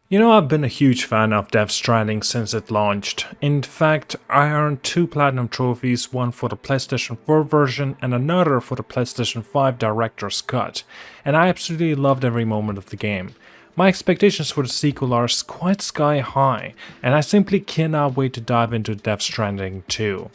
You know, I've been a huge fan of Death Stranding since it launched. In fact, I earned 2 platinum trophies, one for the PlayStation 4 version and another for the PlayStation 5 Director's Cut, and I absolutely loved every moment of the game. My expectations for the sequel are quite sky high, and I simply cannot wait to dive into Death Stranding 2.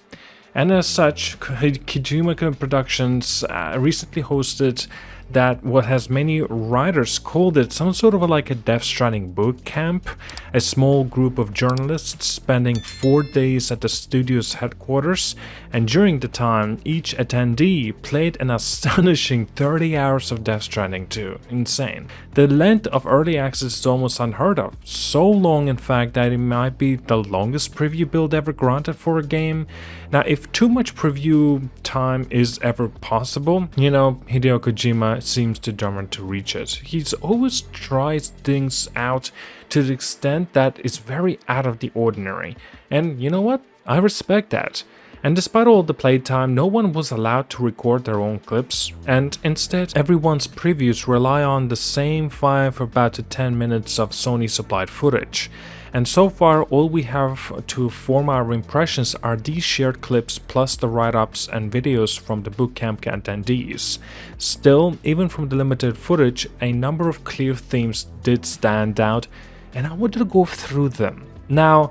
And as such, Kojima Productions recently hosted that what has many writers called it some sort of like a Death Stranding boot camp, a small group of journalists spending 4 days at the studio's headquarters, and during the time each attendee played an astonishing 30 hours of Death Stranding 2. Insane. The length of early access is almost unheard of, so long in fact that it might be the longest preview build ever granted for a game. Now if too much preview time is ever possible, you know, Hideo Kojima seems determined to reach it. He's always tries things out to the extent that it's very out of the ordinary. And you know what? I respect that. And despite all the playtime, no one was allowed to record their own clips, and instead everyone's previews rely on the same 5 about to 10 minutes of Sony supplied footage. And so far all we have to form our impressions are these shared clips plus the write-ups and videos from the bootcamp attendees. Still, even from the limited footage, a number of clear themes did stand out, and I wanted to go through them. Now,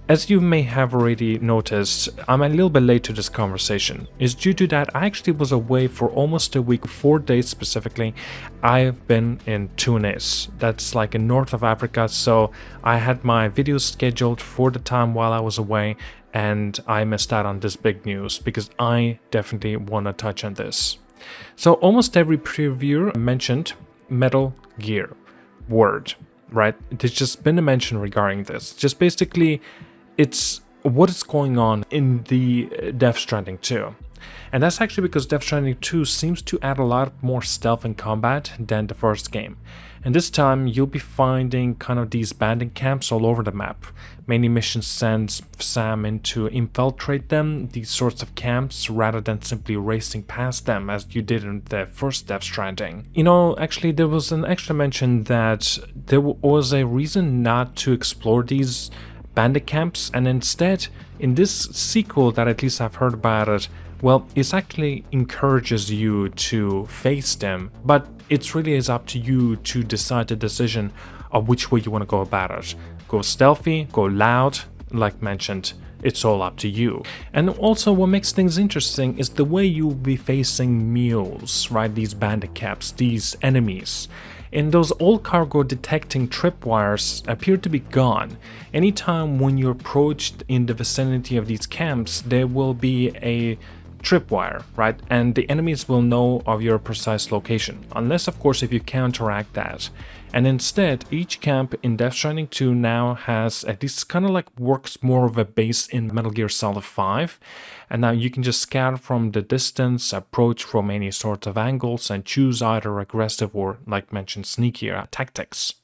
as you may have already noticed, I'm a little bit late to this conversation. It's due to that I actually was away for almost a week, 4 days specifically. I've been in Tunis, that's like in north of Africa, so I had my videos scheduled for the time while I was away, and I missed out on this big news because I definitely want to touch on this. So almost every previewer mentioned Metal Gear word, right? There's just been a mention regarding this. Just basically, it's what is going on in the Death Stranding 2. And that's actually because Death Stranding 2 seems to add a lot more stealth and combat than the first game. And this time you'll be finding kind of these bandit camps all over the map. Many missions send Sam in to infiltrate them, these sorts of camps, rather than simply racing past them as you did in the first Death Stranding. You know, actually there was an extra mention that there was a reason not to explore these bandit camps, and instead in this sequel that at least I've heard about it, well, it actually encourages you to face them, but it really is up to you to decide the decision of which way you want to go about it. Go stealthy, go loud, like mentioned, it's all up to you. And also what makes things interesting is the way you'll be facing mules, right? These bandit camps, these enemies. And those old cargo detecting tripwires appear to be gone. Anytime when you're approached in the vicinity of these camps, there will be a tripwire, right? And the enemies will know of your precise location, unless of course if you counteract that. And instead, each camp in Death Stranding 2 now has at least kind of like works more of a base in Metal Gear Solid 5. And now you can just scout from the distance, approach from any sort of angles, and choose either aggressive or, like mentioned, sneakier tactics.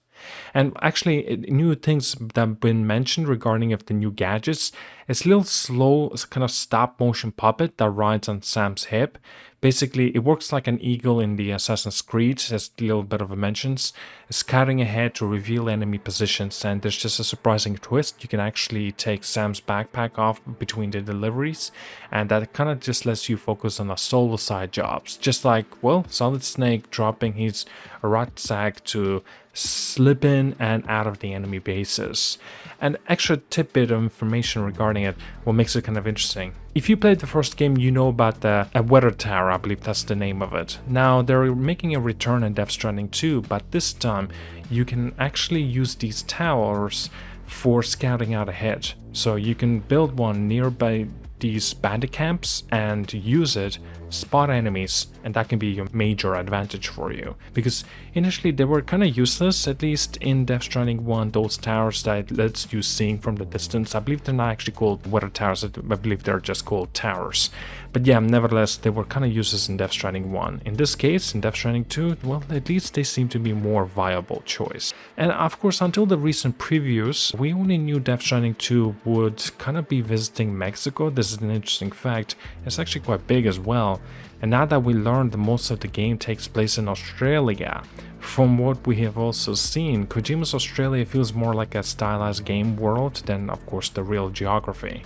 And actually, new things that have been mentioned regarding of the new gadgets is a little slow kind of stop motion puppet that rides on Sam's hip. Basically, it works like an eagle in the Assassin's Creed, there's a little bit of a mentions, scouting ahead to reveal enemy positions, and there's just a surprising twist. You can actually take Sam's backpack off between the deliveries, and that kind of just lets you focus on the solo side jobs, just like, well, Solid Snake dropping his rucksack to slip in and out of the enemy bases. An extra tidbit of information regarding it, what makes it kind of interesting. If you played the first game, you know about the weather tower, I believe that's the name of it. Now they're making a return in Death Stranding 2, but this time you can actually use these towers for scouting out ahead. So you can build one nearby these bandit camps and use it, spot enemies, and that can be a major advantage for you. Because initially they were kind of useless, at least in Death Stranding 1, those towers that lets you seeing from the distance. I believe they're not actually called weather towers, I believe they're just called towers. But yeah, nevertheless, they were kind of useless in Death Stranding 1. In this case, in Death Stranding 2, well, at least they seem to be more viable choice. And of course, until the recent previews, we only knew Death Stranding 2 would kind of be visiting Mexico. This is an interesting fact. It's actually quite big as well. And now that we learned that most of the game takes place in Australia, from what we have also seen, Kojima's Australia feels more like a stylized game world than, of course, the real geography.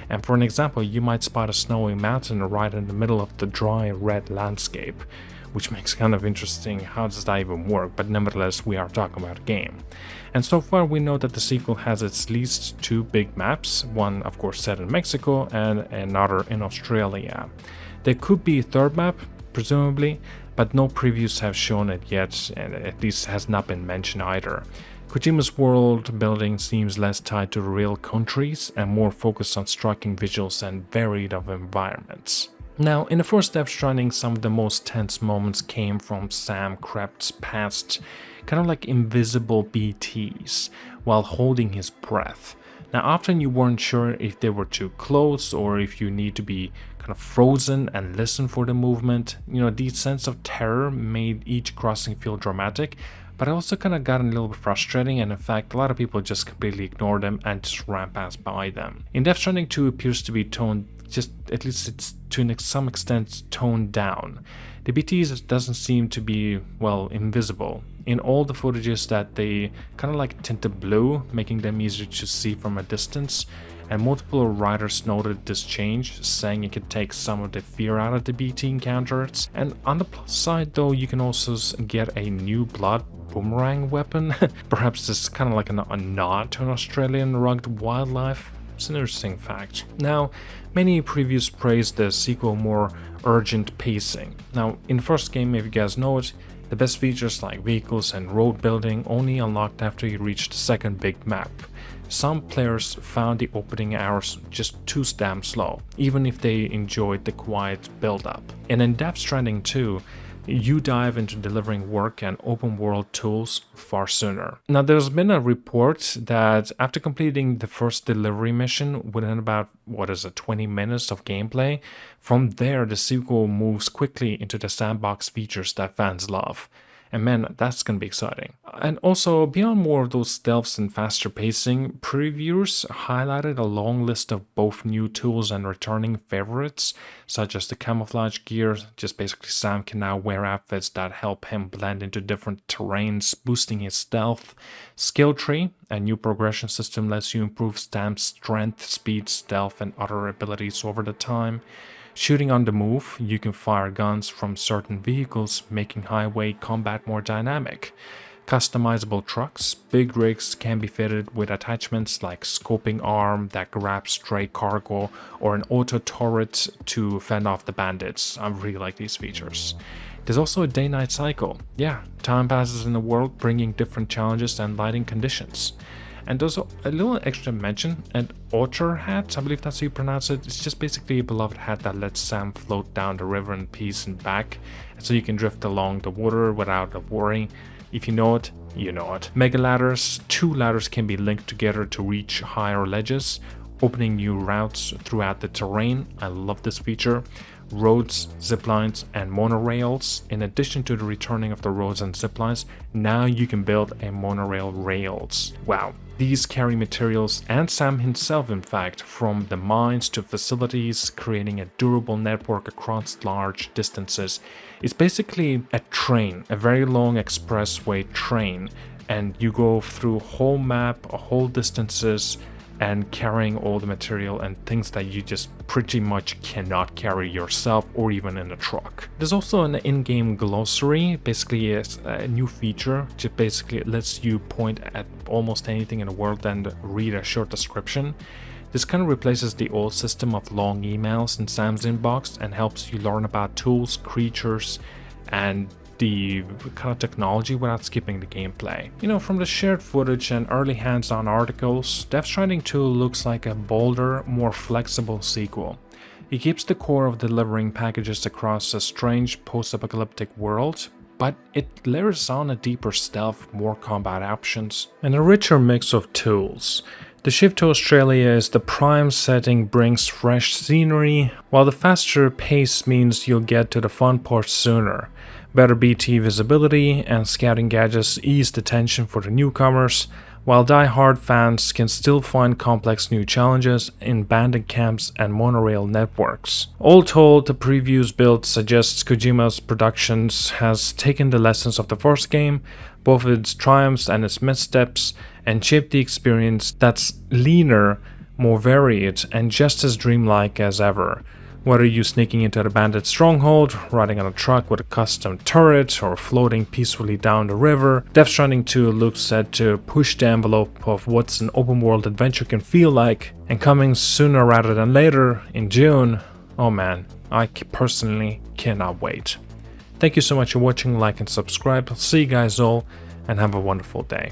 And for an example, you might spot a snowy mountain right in the middle of the dry red landscape, which makes kind of interesting how does that even work, but nevertheless we are talking about a game. And so far we know that the sequel has at least 2 big maps, one of course set in Mexico and another in Australia. There could be a third map, presumably, but no previews have shown it yet, and at least has not been mentioned either. Kojima's world building seems less tied to real countries and more focused on striking visuals and varied of environments. Now, in the first Death Stranding, some of the most tense moments came from Sam crept past kind of like invisible BTs while holding his breath. Now, often you weren't sure if they were too close or if you need to be kind of frozen and listen for the movement. You know, the sense of terror made each crossing feel dramatic, but it also kind of got a little bit frustrating, and in fact a lot of people just completely ignore them and just ran past by them. In Death Stranding 2 appears to be toned, just at least it's to some extent toned down. The BTs doesn't seem to be, well, invisible. In all the footages that they kind of like tinted blue, making them easier to see from a distance, and multiple writers noted this change, saying it could take some of the fear out of the BT encounters. And on the plus side though, you can also get a new blood boomerang weapon. Perhaps this is kind of like a nod to an Australian rugged wildlife. It's an interesting fact. Now, many previews praised the sequel more urgent pacing. Now, in the first game, if you guys know it, the best features like vehicles and road building only unlocked after you reach the second big map. Some players found the opening hours just too damn slow, even if they enjoyed the quiet build-up. And in Death Stranding 2, you dive into delivering work and open world tools far sooner. Now, there's been a report that after completing the first delivery mission within about 20 minutes of gameplay, from there the sequel moves quickly into the sandbox features that fans love. And man, that's gonna be exciting. And also, beyond more of those stealths and faster pacing, previewers highlighted a long list of both new tools and returning favorites, such as the camouflage gear. Just basically Sam can now wear outfits that help him blend into different terrains, boosting his stealth. Skill tree, a new progression system, lets you improve Sam's strength, speed, stealth, and other abilities over the time. Shooting on the move, you can fire guns from certain vehicles, making highway combat more dynamic. Customizable trucks, big rigs can be fitted with attachments like scoping arm that grabs stray cargo or an auto turret to fend off the bandits. I really like these features. There's also a day-night cycle. Yeah, time passes in the world, bringing different challenges and lighting conditions. And there's a little extra mention, an otter hat, I believe that's how you pronounce it. It's just basically a beloved hat that lets Sam float down the river in peace and back, so you can drift along the water without a worry. If you know it, you know it. Mega ladders, 2 ladders can be linked together to reach higher ledges, opening new routes throughout the terrain. I love this feature. Roads, ziplines, and monorails. In addition to the returning of the roads and ziplines, now you can build a monorail rails. Wow. These carry materials, and Sam himself in fact, from the mines to facilities, creating a durable network across large distances. It's basically a train, a very long expressway train, and you go through whole map, whole distances, and carrying all the material and things that you just pretty much cannot carry yourself or even in a truck. There's also an in-game glossary, basically a new feature which basically lets you point at almost anything in the world and read a short description. This kind of replaces the old system of long emails in Sam's inbox and helps you learn about tools, creatures, and the kind of technology without skipping the gameplay. You know, from the shared footage and early hands-on articles, Death Stranding 2 looks like a bolder, more flexible sequel. It keeps the core of delivering packages across a strange post-apocalyptic world, but it layers on a deeper stealth, more combat options, and a richer mix of tools. The shift to Australia is the prime setting brings fresh scenery, while the faster pace means you'll get to the fun part sooner. Better BT visibility and scouting gadgets ease the tension for the newcomers, while die-hard fans can still find complex new challenges in bandit camps and monorail networks. All told, the preview's build suggests Kojima's Productions has taken the lessons of the first game, both its triumphs and its missteps, and shaped the experience that's leaner, more varied, and just as dreamlike as ever. Whether you're sneaking into the bandit stronghold, riding on a truck with a custom turret, or floating peacefully down the river, Death Stranding 2 looks set to push the envelope of what an open world adventure can feel like, and coming sooner rather than later, in June, oh man, I personally cannot wait. Thank you so much for watching, like and subscribe, I'll see you guys all, and have a wonderful day.